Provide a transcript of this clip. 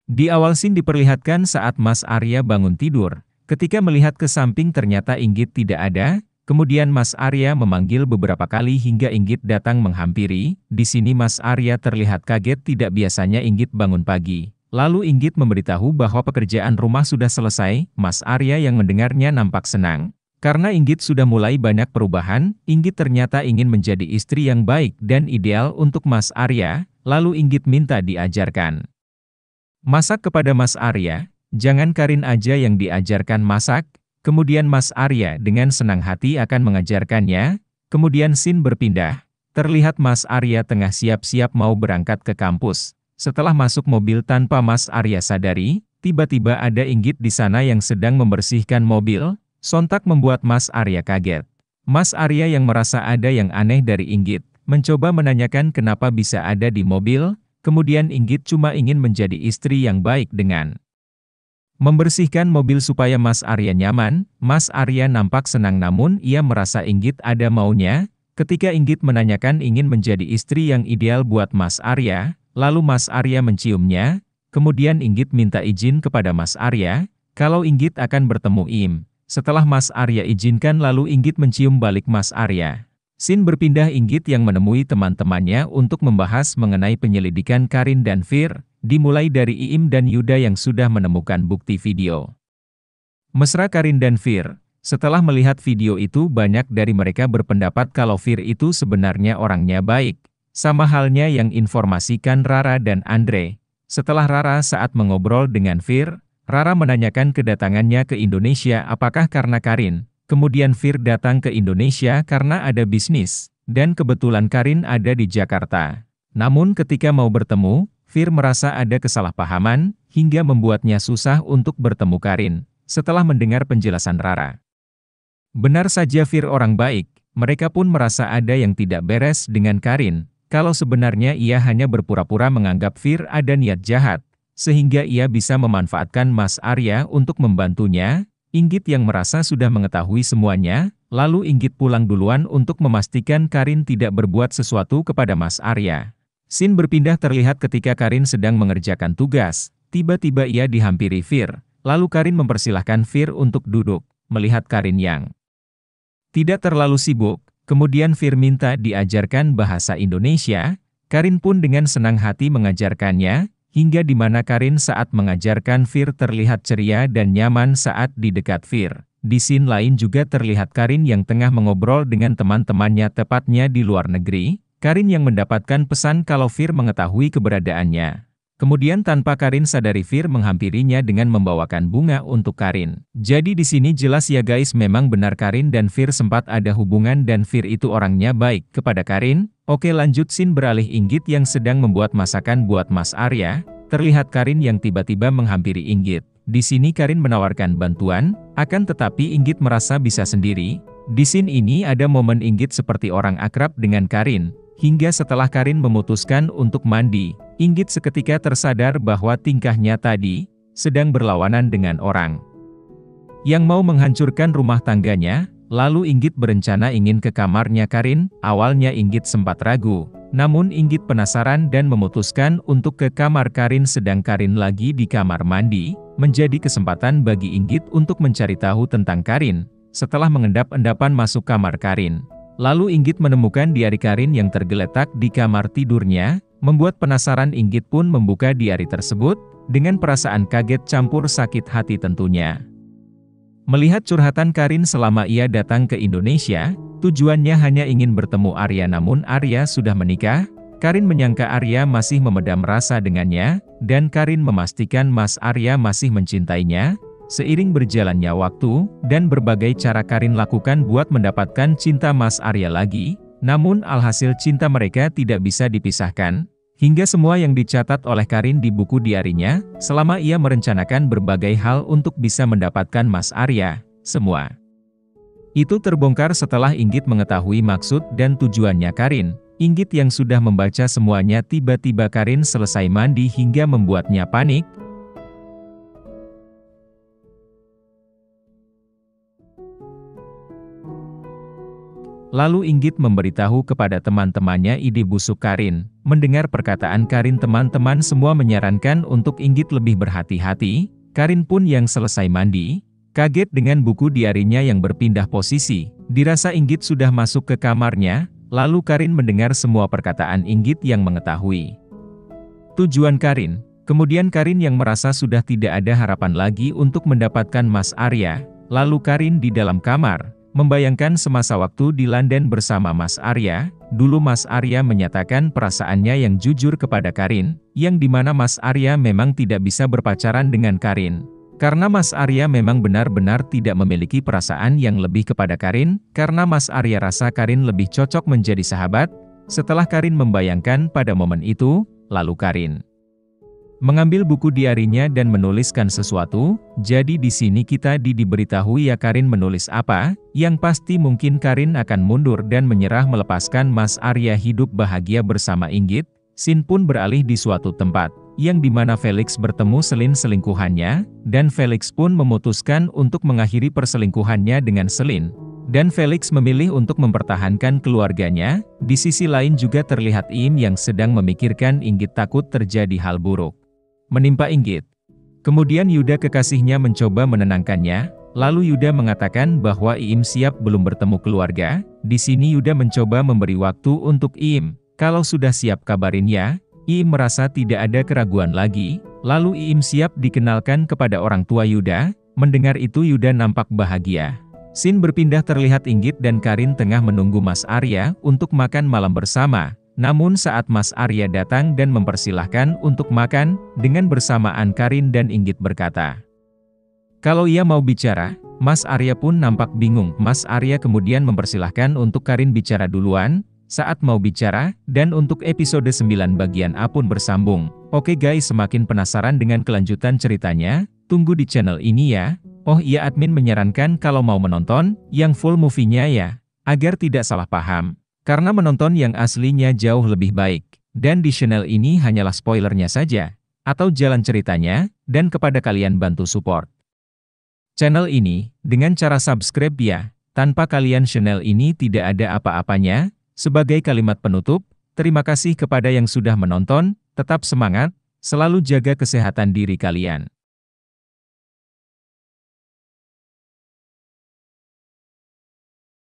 Di awal scene diperlihatkan saat Mas Arya bangun tidur. Ketika melihat ke samping ternyata Inggit tidak ada, kemudian Mas Arya memanggil beberapa kali hingga Inggit datang menghampiri. Di sini Mas Arya terlihat kaget, tidak biasanya Inggit bangun pagi. Lalu Inggit memberitahu bahwa pekerjaan rumah sudah selesai. Mas Arya yang mendengarnya nampak senang. Karena Inggit sudah mulai banyak perubahan, Inggit ternyata ingin menjadi istri yang baik dan ideal untuk Mas Arya, lalu Inggit minta diajarkan masak kepada Mas Arya. Jangan Karin aja yang diajarkan masak. Kemudian Mas Arya dengan senang hati akan mengajarkannya. Kemudian scene berpindah. Terlihat Mas Arya tengah siap-siap mau berangkat ke kampus. Setelah masuk mobil tanpa Mas Arya sadari, tiba-tiba ada Inggit di sana yang sedang membersihkan mobil. Sontak membuat Mas Arya kaget. Mas Arya yang merasa ada yang aneh dari Inggit, mencoba menanyakan kenapa bisa ada di mobil. Kemudian Inggit cuma ingin menjadi istri yang baik dengan membersihkan mobil supaya Mas Arya nyaman. Mas Arya nampak senang namun ia merasa Inggit ada maunya. Ketika Inggit menanyakan ingin menjadi istri yang ideal buat Mas Arya, lalu Mas Arya menciumnya. Kemudian Inggit minta izin kepada Mas Arya, kalau Inggit akan bertemu Im. Setelah Mas Arya izinkan lalu Inggit mencium balik Mas Arya. Scene berpindah, Inggit yang menemui teman-temannya untuk membahas mengenai penyelidikan Karin dan Fir, dimulai dari Iim dan Yuda yang sudah menemukan bukti video mesra Karin dan Fir. Setelah melihat video itu banyak dari mereka berpendapat kalau Fir itu sebenarnya orangnya baik, sama halnya yang informasikan Rara dan Andre. Setelah Rara saat mengobrol dengan Fir, Rara menanyakan kedatangannya ke Indonesia apakah karena Karin. Kemudian Fir datang ke Indonesia karena ada bisnis, dan kebetulan Karin ada di Jakarta. Namun ketika mau bertemu, Fir merasa ada kesalahpahaman, hingga membuatnya susah untuk bertemu Karin. Setelah mendengar penjelasan Rara, benar saja Fir orang baik, mereka pun merasa ada yang tidak beres dengan Karin, kalau sebenarnya ia hanya berpura-pura menganggap Fir ada niat jahat, sehingga ia bisa memanfaatkan Mas Arya untuk membantunya. Inggit yang merasa sudah mengetahui semuanya, lalu Inggit pulang duluan untuk memastikan Karin tidak berbuat sesuatu kepada Mas Arya. Scene berpindah terlihat ketika Karin sedang mengerjakan tugas, tiba-tiba ia dihampiri Fir, lalu Karin mempersilahkan Fir untuk duduk, melihat Karin yang tidak terlalu sibuk, kemudian Fir minta diajarkan bahasa Indonesia. Karin pun dengan senang hati mengajarkannya, hingga di mana Karin saat mengajarkan Fir terlihat ceria dan nyaman saat di dekat Fir. Di scene lain juga terlihat Karin yang tengah mengobrol dengan teman-temannya tepatnya di luar negeri. Karin yang mendapatkan pesan kalau Fir mengetahui keberadaannya. Kemudian tanpa Karin sadari Fir menghampirinya dengan membawakan bunga untuk Karin. Jadi di sini jelas ya guys, memang benar Karin dan Fir sempat ada hubungan dan Fir itu orangnya baik kepada Karin. Oke, lanjut scene beralih Inggit yang sedang membuat masakan buat Mas Arya. Terlihat Karin yang tiba-tiba menghampiri Inggit. Di sini Karin menawarkan bantuan, akan tetapi Inggit merasa bisa sendiri. Di scene ini ada momen Inggit seperti orang akrab dengan Karin. Hingga setelah Karin memutuskan untuk mandi, Inggit seketika tersadar bahwa tingkahnya tadi sedang berlawanan dengan orang yang mau menghancurkan rumah tangganya. Lalu Inggit berencana ingin ke kamarnya Karin. Awalnya Inggit sempat ragu, namun Inggit penasaran dan memutuskan untuk ke kamar Karin sedang Karin lagi di kamar mandi. Menjadi kesempatan bagi Inggit untuk mencari tahu tentang Karin. Setelah mengendap-endapan masuk kamar Karin, lalu Inggit menemukan diari Karin yang tergeletak di kamar tidurnya. Membuat penasaran, Inggit pun membuka diari tersebut, dengan perasaan kaget campur sakit hati tentunya. Melihat curhatan Karin selama ia datang ke Indonesia, tujuannya hanya ingin bertemu Arya namun Arya sudah menikah. Karin menyangka Arya masih memendam rasa dengannya, dan Karin memastikan Mas Arya masih mencintainya. Seiring berjalannya waktu, dan berbagai cara Karin lakukan buat mendapatkan cinta Mas Arya lagi, namun alhasil cinta mereka tidak bisa dipisahkan. Hingga semua yang dicatat oleh Karin di buku diarinya, selama ia merencanakan berbagai hal untuk bisa mendapatkan Mas Arya, semua itu terbongkar setelah Inggit mengetahui maksud dan tujuannya Karin. Inggit yang sudah membaca semuanya, tiba-tiba Karin selesai mandi hingga membuatnya panik. Lalu Inggit memberitahu kepada teman-temannya ide busuk Karin. Mendengar perkataan Karin, teman-teman semua menyarankan untuk Inggit lebih berhati-hati. Karin pun yang selesai mandi, kaget dengan buku diarinya yang berpindah posisi. Dirasa Inggit sudah masuk ke kamarnya, lalu Karin mendengar semua perkataan Inggit yang mengetahui tujuan Karin. Kemudian Karin yang merasa sudah tidak ada harapan lagi untuk mendapatkan Mas Arya. Lalu Karin di dalam kamar, membayangkan semasa waktu di London bersama Mas Arya. Dulu Mas Arya menyatakan perasaannya yang jujur kepada Karin, yang dimana Mas Arya memang tidak bisa berpacaran dengan Karin. Karena Mas Arya memang benar-benar tidak memiliki perasaan yang lebih kepada Karin, karena Mas Arya rasa Karin lebih cocok menjadi sahabat. Setelah Karin membayangkan pada momen itu, lalu Karin mengambil buku diarinya dan menuliskan sesuatu. Jadi di sini kita diberitahu ya Karin menulis apa, yang pasti mungkin Karin akan mundur dan menyerah melepaskan Mas Arya hidup bahagia bersama Inggit. Scene pun beralih di suatu tempat, yang dimana Felix bertemu Selin selingkuhannya, dan Felix pun memutuskan untuk mengakhiri perselingkuhannya dengan Selin. Dan Felix memilih untuk mempertahankan keluarganya. Di sisi lain juga terlihat Im yang sedang memikirkan Inggit takut terjadi hal buruk menimpa Inggit. Kemudian Yuda kekasihnya mencoba menenangkannya, lalu Yuda mengatakan bahwa Im siap belum bertemu keluarga. Di sini Yuda mencoba memberi waktu untuk Im. Kalau sudah siap kabarin ya. Im merasa tidak ada keraguan lagi, lalu Im siap dikenalkan kepada orang tua Yuda. Mendengar itu Yuda nampak bahagia. Scene berpindah terlihat Inggit dan Karin tengah menunggu Mas Arya untuk makan malam bersama. Namun saat Mas Arya datang dan mempersilahkan untuk makan, dengan bersamaan Karin dan Inggit berkata, kalau ia mau bicara. Mas Arya pun nampak bingung. Mas Arya kemudian mempersilahkan untuk Karin bicara duluan, saat mau bicara, dan untuk episode 9 bagian A pun bersambung. Oke guys, semakin penasaran dengan kelanjutan ceritanya? Tunggu di channel ini ya. Oh iya, admin menyarankan kalau mau menonton, yang full movie-nya ya, agar tidak salah paham. Karena menonton yang aslinya jauh lebih baik. Dan di channel ini hanyalah spoilernya saja, atau jalan ceritanya, dan kepada kalian bantu support channel ini, dengan cara subscribe ya. Tanpa kalian channel ini tidak ada apa-apanya. Sebagai kalimat penutup, terima kasih kepada yang sudah menonton, tetap semangat, selalu jaga kesehatan diri kalian.